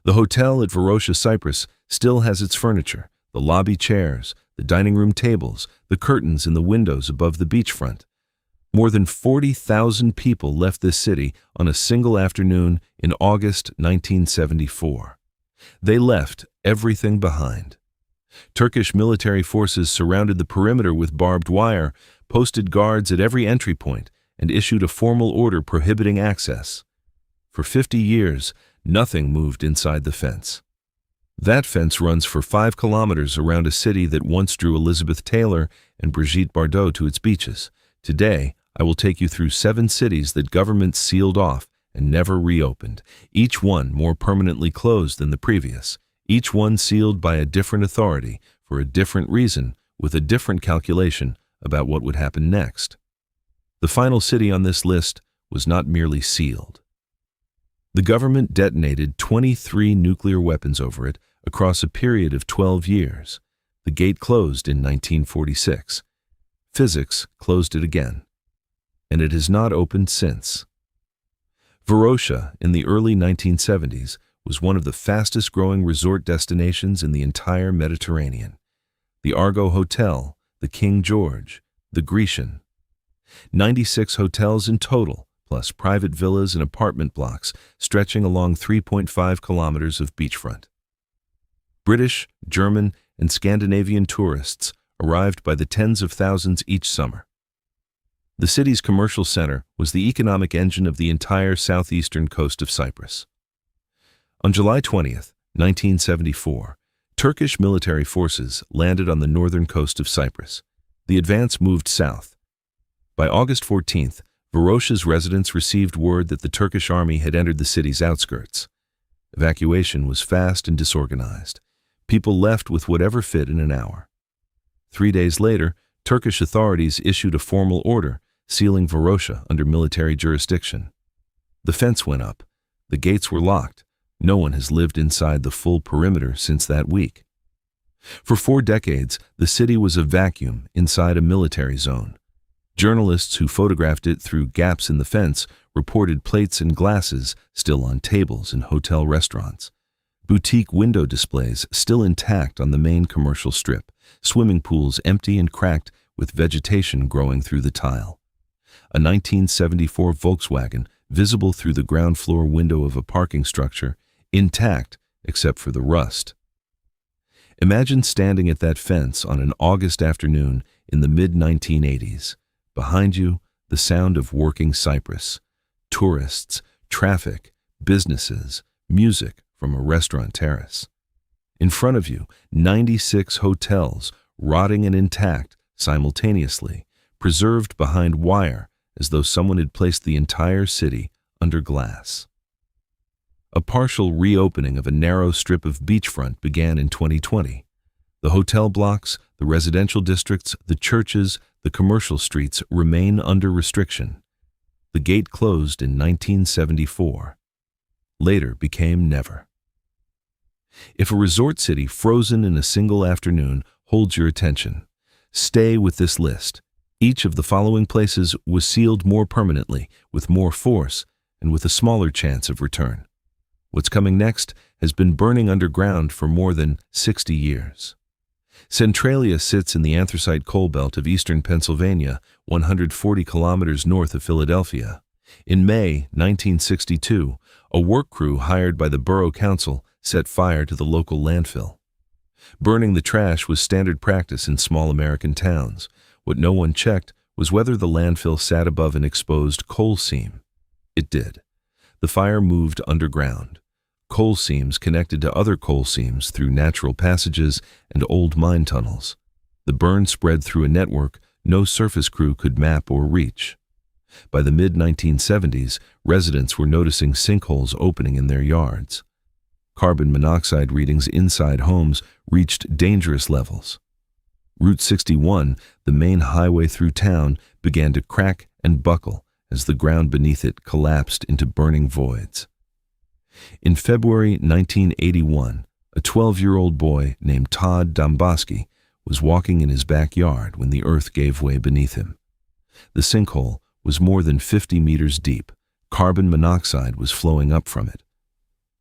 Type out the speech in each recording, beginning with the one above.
The hotel at Varosha, Cyprus, still has its furniture, the lobby chairs, the dining room tables, the curtains in the windows above the beachfront. More than 40,000 people left this city on a single afternoon in August 1974. They left everything behind. Turkish military forces surrounded the perimeter with barbed wire, posted guards at every entry point, and issued a formal order prohibiting access. For 50 years, nothing moved inside the fence. That fence runs for 5 kilometers around a city that once drew Elizabeth Taylor and Brigitte Bardot to its beaches. Today, I will take you through 7 cities that governments sealed off and never reopened, each one more permanently closed than the previous, each one sealed by a different authority for a different reason with a different calculation about what would happen next. The final city on this list was not merely sealed. The government detonated 23 nuclear weapons over it across a period of 12 years. The gate closed in 1946. Physics closed it again, and it has not opened since. Varosha, in the early 1970s, was one of the fastest-growing resort destinations in the entire Mediterranean. The Argo Hotel, the King George, the Grecian. 96 hotels in total, plus private villas and apartment blocks stretching along 3.5 kilometers of beachfront. British, German, and Scandinavian tourists arrived by the tens of thousands each summer. The city's commercial center was the economic engine of the entire southeastern coast of Cyprus. On July 20th, 1974, Turkish military forces landed on the northern coast of Cyprus. The advance moved south. By August 14th, Varosha's residents received word that the Turkish army had entered the city's outskirts. Evacuation was fast and disorganized. People left with whatever fit in an hour. 3 days later, Turkish authorities issued a formal order sealing Varosha under military jurisdiction. The fence went up. The gates were locked. No one has lived inside the full perimeter since that week. For 4 decades, the city was a vacuum inside a military zone. Journalists who photographed it through gaps in the fence reported plates and glasses still on tables in hotel restaurants. Boutique window displays still intact on the main commercial strip. Swimming pools empty and cracked with vegetation growing through the tile. A 1974 Volkswagen visible through the ground floor window of a parking structure, intact except for the rust. Imagine standing at that fence on an August afternoon in the mid-1980s. Behind you, the sound of working Cyprus, tourists, traffic, businesses, music from a restaurant terrace. In front of you, 96 hotels, rotting and intact simultaneously, preserved behind wire as though someone had placed the entire city under glass. A partial reopening of a narrow strip of beachfront began in 2020. The hotel blocks, the residential districts, the churches, the commercial streets remain under restriction. The gate closed in 1974. Later became never. If a resort city frozen in a single afternoon holds your attention, stay with this list. Each of the following places was sealed more permanently, with more force, and with a smaller chance of return. What's coming next has been burning underground for more than 60 years. Centralia sits in the anthracite coal belt of eastern Pennsylvania, 140 kilometers north of Philadelphia. In May 1962, a work crew hired by the borough council set fire to the local landfill. Burning the trash was standard practice in small American towns. What no one checked was whether the landfill sat above an exposed coal seam. It did. The fire moved underground. Coal seams connected to other coal seams through natural passages and old mine tunnels. The burn spread through a network no surface crew could map or reach. By the mid-1970s, residents were noticing sinkholes opening in their yards. Carbon monoxide readings inside homes reached dangerous levels. Route 61, the main highway through town, began to crack and buckle as the ground beneath it collapsed into burning voids. In February 1981, a 12-year-old boy named Todd Domboski was walking in his backyard when the earth gave way beneath him. The sinkhole was more than 50 meters deep. Carbon monoxide was flowing up from it.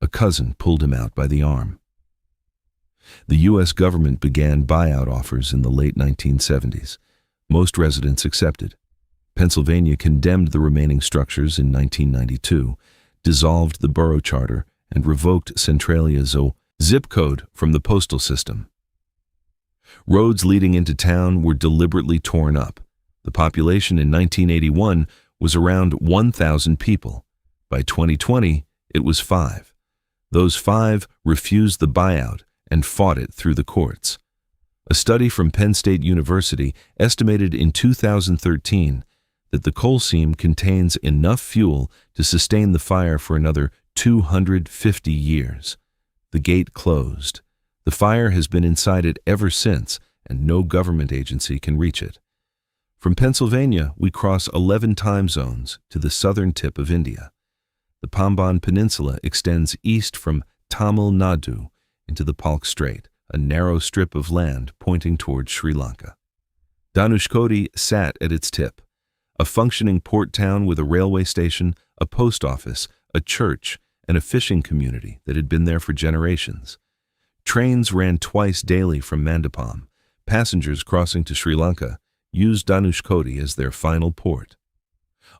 A A cousin pulled him out by the arm. The U.S. government began buyout offers in the late 1970s. Most residents accepted. Pennsylvania condemned the remaining structures in 1992, dissolved the borough charter, and revoked Centralia's zip code from the postal system. Roads leading into town were deliberately torn up. The population in 1981 was around 1,000 people. By 2020, it was 5. Those 5 refused the buyout and fought it through the courts. A study from Penn State University estimated in 2013 that the coal seam contains enough fuel to sustain the fire for another 250 years. The gate closed. The fire has been inside it ever since, and no government agency can reach it. From Pennsylvania, we cross 11 time zones to the southern tip of India. The Pamban Peninsula extends east from Tamil Nadu into the Palk Strait, a narrow strip of land pointing toward Sri Lanka. Dhanushkodi sat at its tip, a functioning port town with a railway station, a post office, a church, and a fishing community that had been there for generations. Trains ran twice daily from Mandapam. Passengers crossing to Sri Lanka used Dhanushkodi as their final port.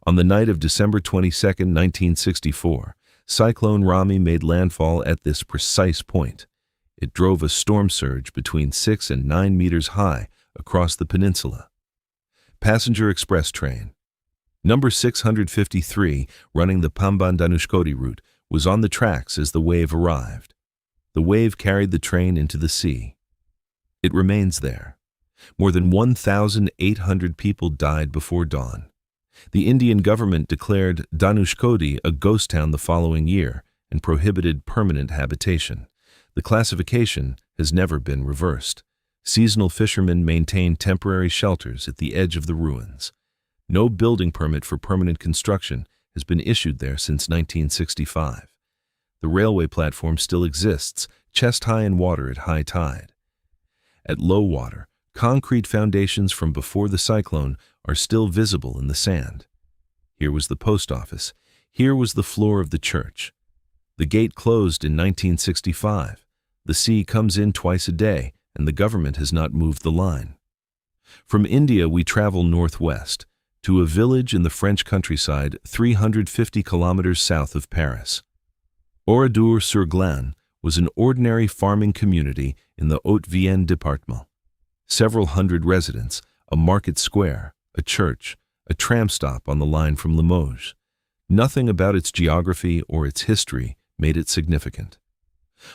On the night of December 22, 1964, Cyclone Rami made landfall at this precise point. It drove a storm surge between 6 and 9 meters high across the peninsula. Passenger express train. Number 653, running the Pamban-Dhanushkodi route, was on the tracks as the wave arrived. The wave carried the train into the sea. It remains there. More than 1,800 people died before dawn. The Indian government declared Dhanushkodi a ghost town the following year and prohibited permanent habitation. The classification has never been reversed. Seasonal fishermen maintain temporary shelters at the edge of the ruins. No building permit for permanent construction has been issued there since 1965. The railway platform still exists, chest-high in water at high tide. At low water, concrete foundations from before the cyclone are still visible in the sand. Here was the post office. Here was the floor of the church. The gate closed in 1965. The sea comes in twice a day, and the government has not moved the line. From India, we travel northwest to a village in the French countryside 350 kilometers south of Paris. Oradour-sur-Glane was an ordinary farming community in the Haute-Vienne department. Several hundred residents, a market square, a church, a tram stop on the line from Limoges. Nothing about its geography or its history made it significant.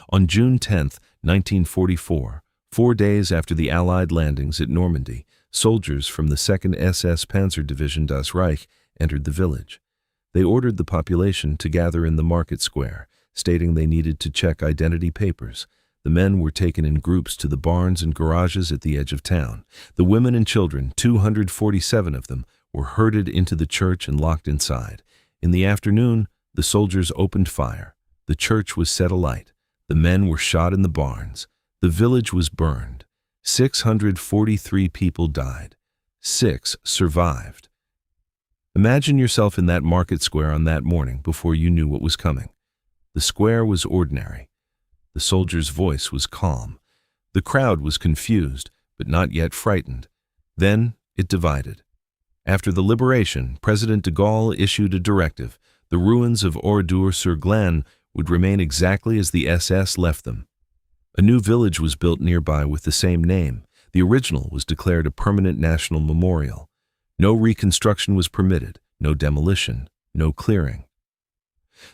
On June 10, 1944, 4 days after the Allied landings at Normandy, soldiers from the 2nd SS Panzer Division Das Reich entered the village. They ordered the population to gather in the market square, stating they needed to check identity papers. The men were taken in groups to the barns and garages at the edge of town. The women and children, 247 of them, were herded into the church and locked inside. In the afternoon, the soldiers opened fire. The church was set alight. The men were shot in the barns. The village was burned. 643 people died. 6 survived. Imagine yourself in that market square on that morning before you knew what was coming. The square was ordinary. The soldier's voice was calm. The crowd was confused, but not yet frightened. Then it divided. After the liberation, President de Gaulle issued a directive. The ruins of Oradour-sur-Glane would remain exactly as the SS left them. A new village was built nearby with the same name. The original was declared a permanent national memorial. No reconstruction was permitted, no demolition, no clearing.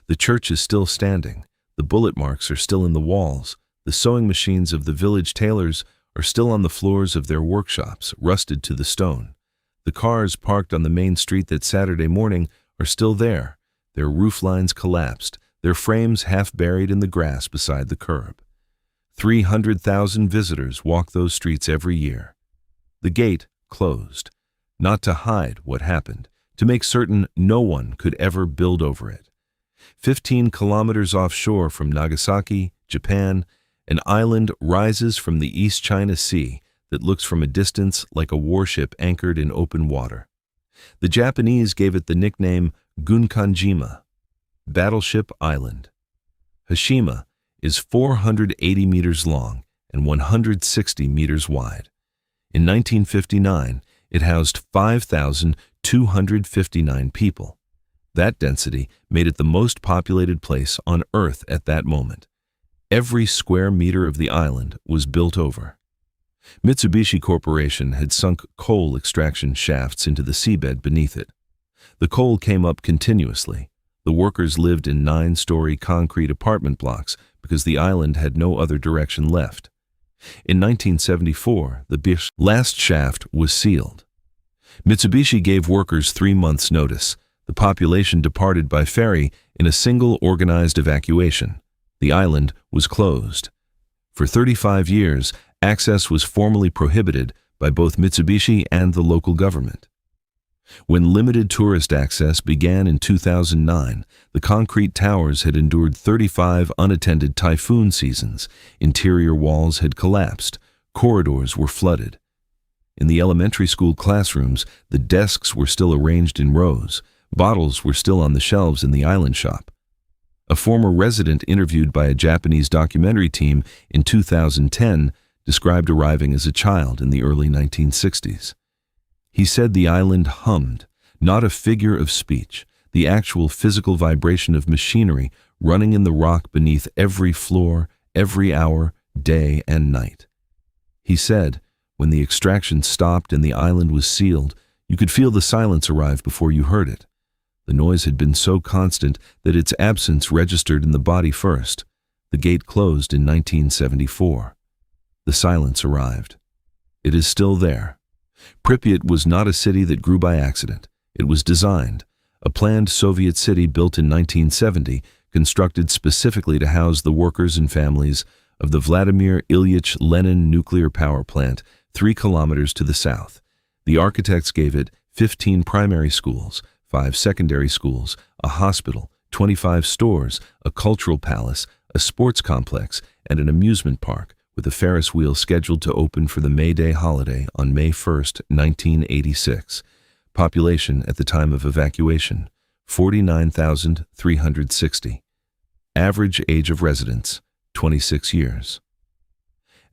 The church is still standing. The bullet marks are still in the walls. The sewing machines of the village tailors are still on the floors of their workshops, rusted to the stone. The cars parked on the main street that Saturday morning are still there, their roof lines collapsed, their frames half buried in the grass beside the curb. 300,000 visitors walk those streets every year. The gate closed, not to hide what happened, to make certain no one could ever build over it. 15 kilometers offshore from Nagasaki, Japan, an island rises from the East China Sea that looks from a distance like a warship anchored in open water. The Japanese gave it the nickname Gunkanjima, Battleship Island. Hashima is 480 meters long and 160 meters wide. In 1959, it housed 5,259 people. That density made it the most populated place on Earth at that moment. Every square meter of the island was built over. Mitsubishi Corporation had sunk coal extraction shafts into the seabed beneath it. The coal came up continuously. The workers lived in 9-story concrete apartment blocks because the island had no other direction left. In 1974, the last shaft was sealed. Mitsubishi gave workers 3 months' notice. The population departed by ferry in a single organized evacuation. The island was closed. For 35 years, access was formally prohibited by both Mitsubishi and the local government. When limited tourist access began in 2009, the concrete towers had endured 35 unattended typhoon seasons. Interior walls had collapsed. Corridors were flooded. In the elementary school classrooms, the desks were still arranged in rows. Bottles were still on the shelves in the island shop. A former resident interviewed by a Japanese documentary team in 2010 described arriving as a child in the early 1960s. He said the island hummed, not a figure of speech, the actual physical vibration of machinery running in the rock beneath every floor, every hour, day and night. He said, when the extraction stopped and the island was sealed, you could feel the silence arrive before you heard it. The noise had been so constant that its absence registered in the body first. The gate closed in 1974. The silence arrived. It is still there. Pripyat was not a city that grew by accident. It was designed. A planned Soviet city built in 1970, constructed specifically to house the workers and families of the Vladimir Ilyich Lenin nuclear power plant 3 kilometers to the south. The architects gave it 15 primary schools, 5 secondary schools, a hospital, 25 stores, a cultural palace, a sports complex, and an amusement park, with a Ferris wheel scheduled to open for the May Day holiday on May 1, 1986. Population at the time of evacuation, 49,360. Average age of residence, 26 years.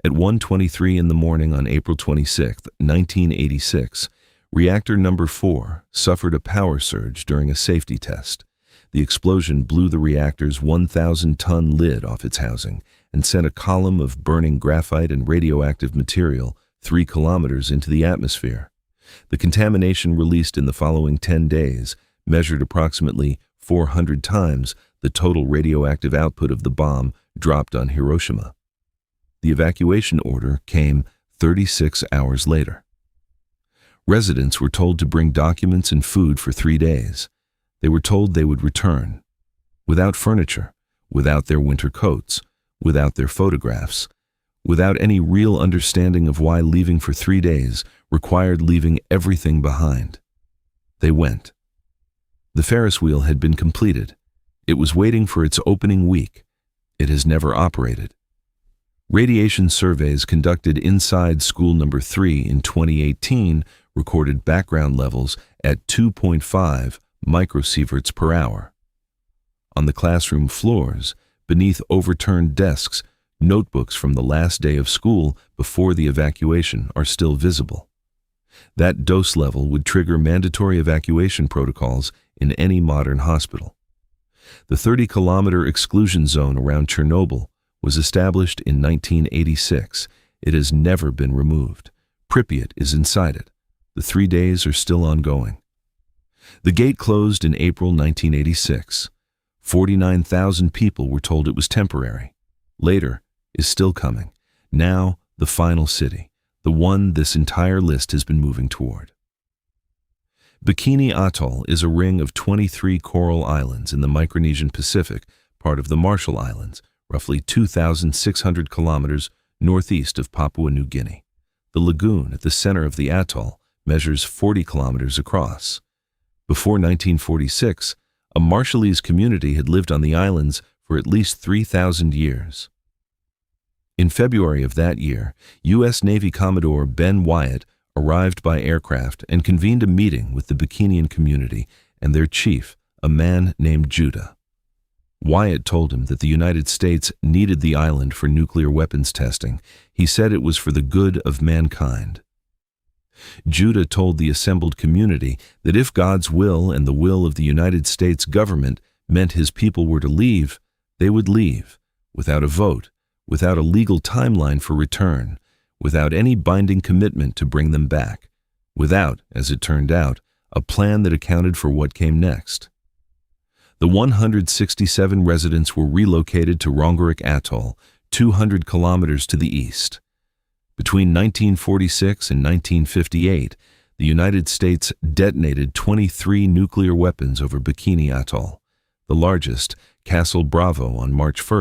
At 1:23 in the morning on April 26, 1986, reactor number 4 suffered a power surge during a safety test. The explosion blew the reactor's 1,000-ton lid off its housing and sent a column of burning graphite and radioactive material 3 kilometers into the atmosphere. The contamination released in the following 10 days measured approximately 400 times the total radioactive output of the bomb dropped on Hiroshima. The evacuation order came 36 hours later. Residents were told to bring documents and food for 3 days. They were told they would return, without furniture, without their winter coats, without their photographs, without any real understanding of why leaving for 3 days required leaving everything behind. They went. The Ferris wheel had been completed. It was waiting for its opening week. It has never operated. Radiation surveys conducted inside school number 3 in 2018 recorded background levels at 2.5 microsieverts per hour. On the classroom floors, beneath overturned desks, notebooks from the last day of school before the evacuation are still visible. That dose level would trigger mandatory evacuation protocols in any modern hospital. The 30-kilometer exclusion zone around Chernobyl was established in 1986. It has never been removed. Pripyat is inside it. The 3 days are still ongoing. The gate closed in April 1986. 49,000 people were told it was temporary. Later is still coming. Now, the final city, the one this entire list has been moving toward. Bikini Atoll is a ring of 23 coral islands in the Micronesian Pacific, part of the Marshall Islands, roughly 2,600 kilometers northeast of Papua New Guinea. The lagoon at the center of the atoll measures 40 kilometers across. Before 1946, a Marshallese community had lived on the islands for at least 3,000 years. In February of that year, U.S. Navy Commodore Ben Wyatt arrived by aircraft and convened a meeting with the Bikinian community and their chief, a man named Judah. Wyatt told him that the United States needed the island for nuclear weapons testing. He said it was for the good of mankind. Judah told the assembled community that if God's will and the will of the United States government meant his people were to leave, they would leave, without a vote, without a legal timeline for return, without any binding commitment to bring them back, without, as it turned out, a plan that accounted for what came next. The 167 residents were relocated to Oradour-sur-Glane, 200 kilometers to the east. Between 1946 and 1958, the United States detonated 23 nuclear weapons over Bikini Atoll. The largest, Castle Bravo, on March 1,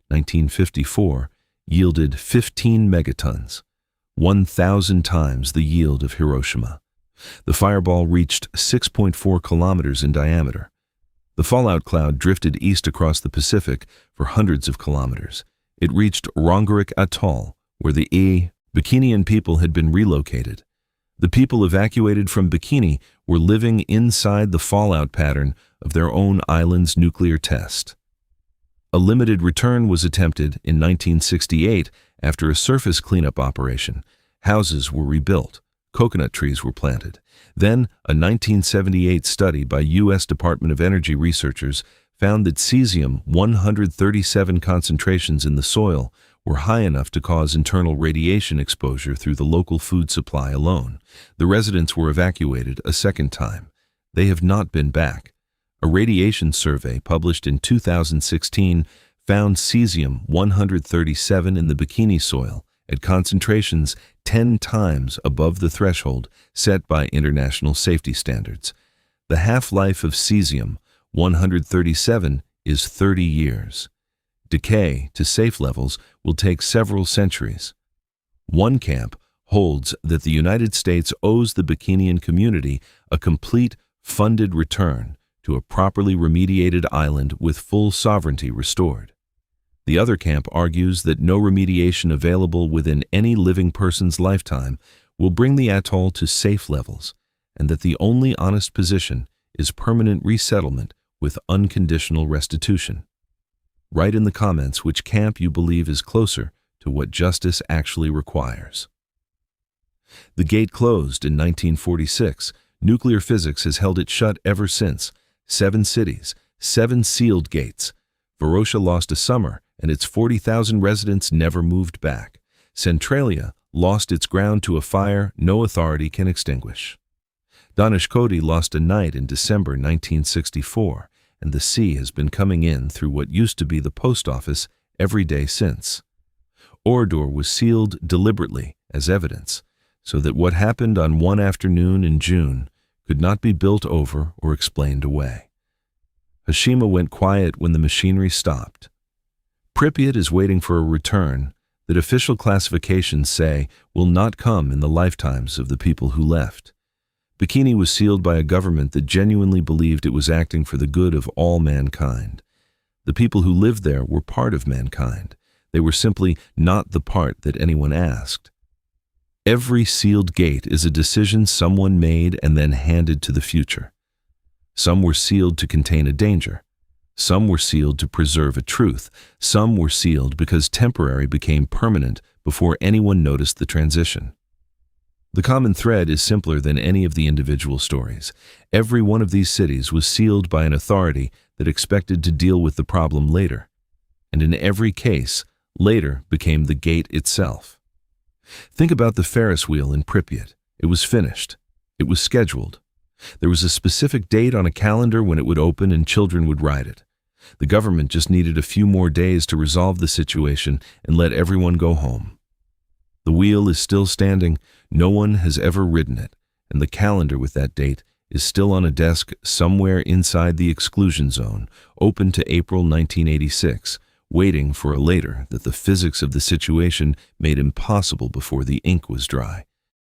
1954, yielded 15 megatons, 1,000 times the yield of Hiroshima. The fireball reached 6.4 kilometers in diameter. The fallout cloud drifted east across the Pacific for hundreds of kilometers. It reached Oradour-Atoll, where the Bikinian people had been relocated. The people evacuated from Bikini were living inside the fallout pattern of their own island's nuclear test. A limited return was attempted in 1968 after a surface cleanup operation. Houses were rebuilt. Coconut trees were planted. Then, a 1978 study by U.S. Department of Energy researchers found that cesium-137 concentrations in the soil were high enough to cause internal radiation exposure through the local food supply alone. The residents were evacuated a second time. They have not been back. A radiation survey published in 2016 found cesium-137 in the Bikini soil at concentrations 10 times above the threshold set by international safety standards. The half-life of cesium-137 is 30 years. Decay to safe levels will take several centuries. One camp holds that the United States owes the Bikinian community a complete, funded return to a properly remediated island with full sovereignty restored. The other camp argues that no remediation available within any living person's lifetime will bring the atoll to safe levels, and that the only honest position is permanent resettlement with unconditional restitution. Write in the comments which camp you believe is closer to what justice actually requires. The gate closed in 1946. Nuclear physics has held it shut ever since. 7 cities, 7 sealed gates. Varosha lost a summer, and its 40,000 residents never moved back. Centralia lost its ground to a fire no authority can extinguish. Dhanushkodi lost a night in December 1964, and the sea has been coming in through what used to be the post office every day since. Oradour was sealed deliberately as evidence, so that what happened on one afternoon in June could not be built over or explained away. Hashima went quiet when the machinery stopped. Pripyat is waiting for a return that official classifications say will not come in the lifetimes of the people who left. Bikini was sealed by a government that genuinely believed it was acting for the good of all mankind. The people who lived there were part of mankind. They were simply not the part that anyone asked. Every sealed gate is a decision someone made and then handed to the future. Some were sealed to contain a danger. Some were sealed to preserve a truth. Some were sealed because temporary became permanent before anyone noticed the transition. The common thread is simpler than any of the individual stories. Every one of these cities was sealed by an authority that expected to deal with the problem later. And in every case, later became the gate itself. Think about the Ferris wheel in Pripyat. It was finished. It was scheduled. There was a specific date on a calendar when it would open and children would ride it. The government just needed a few more days to resolve the situation and let everyone go home. The wheel is still standing. No one has ever ridden it, and the calendar with that date is still on a desk somewhere inside the exclusion zone, open to April 1986, waiting for a later that the physics of the situation made impossible before the ink was dry.